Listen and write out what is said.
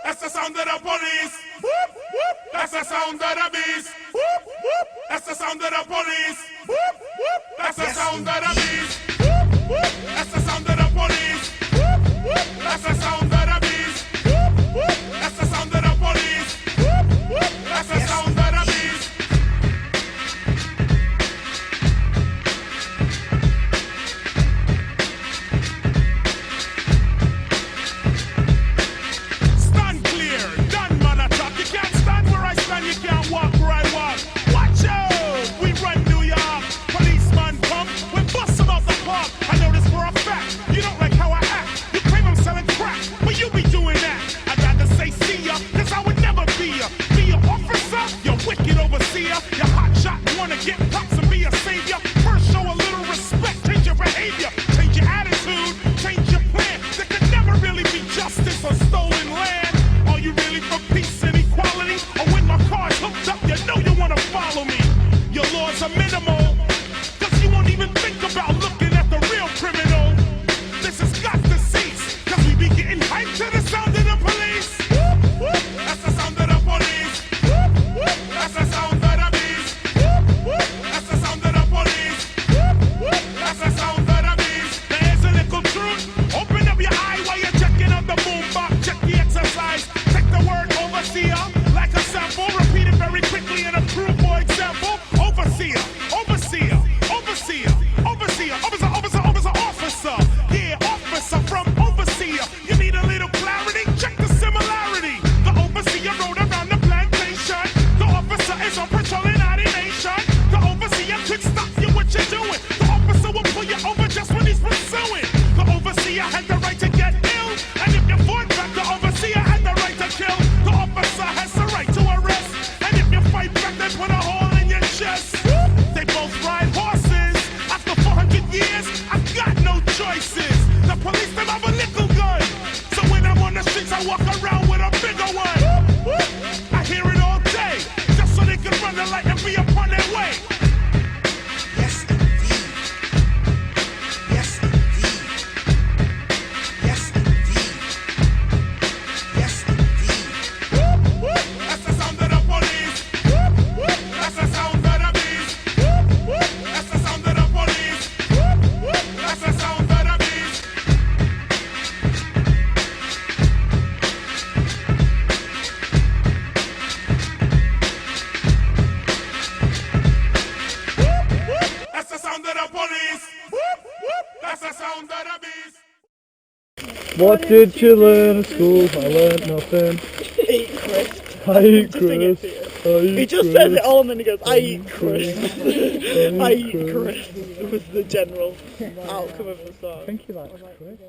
That's the sound of the police. That's the sound of the beast. That's the sound of the police. That's the sound of the beast. That's the sound of the police. That's the sound of the beast. That's the sound of the police. That's the sound of the beast. Stand clear, done man attack. You can't stand where I stand, you can't walk where I walk. Watch out, we run New York. Policeman come, we bust them out the park. I know this for a fact, you don't like how I act. You claim I'm selling crack, but you be doing that. I'd rather say see ya, cause I would never be ya. Be an officer, you wicked overseer. You hot shot, wanna get props and be a savior. First show a little respect, change your behavior. Change your attitude, change your plan. There could never really be justice or stolen land. Are you really for peace and equality? Or when my car's hooked up, you know you wanna follow me. Your laws are minimal, cause you won't even think about looking at the real criminal. This has got to cease, cause we be getting hyped to the sound of the police. That's the sound of the police. That's the sound of the beast. That's the sound of the police. That's the sound of the beast. There's a little truth. Open up your eye while you're checking out the boombox. Check the exercise. Take the word overseer like a sample. Repeat it very quickly and approve for example. Overseer, overseer, overseer, overseer, officer, officer, officer, officer. Yeah, officer from overseer. You need a little clarity? Check the similarity. The overseer rode around the plantation. The officer is on patrol in our nation. The overseer could stop you what you're doing. The officer will pull you over just when he's pursuing. The overseer had the right to get ill. And if you fought back, the overseer had the right to kill. The officer has the right to arrest. And if you fight back, they put a hole in your chest. They both ride horses. After 400 years, I've got no choices. The police, them have a nickel gun. So when I'm on the streets, I walk around with a bigger one. I hear it all day, just so they can run the light and be upon their way. Yes, indeed. Yes, indeed. Yes, indeed. Yes, indeed. That's the sound of the police. That's the sound of the beast. That's the sound of the police. That's the sound of the beast. That's the sound of the police. That's the sound of the beast. What did you learn at school? I learned nothing. Eat crisps. I eat Just sing it crisps. to you. He just says it all and then he goes, I eat crisps. crisps. I eat crisps was the general outcome of the song. I think he likes crisps.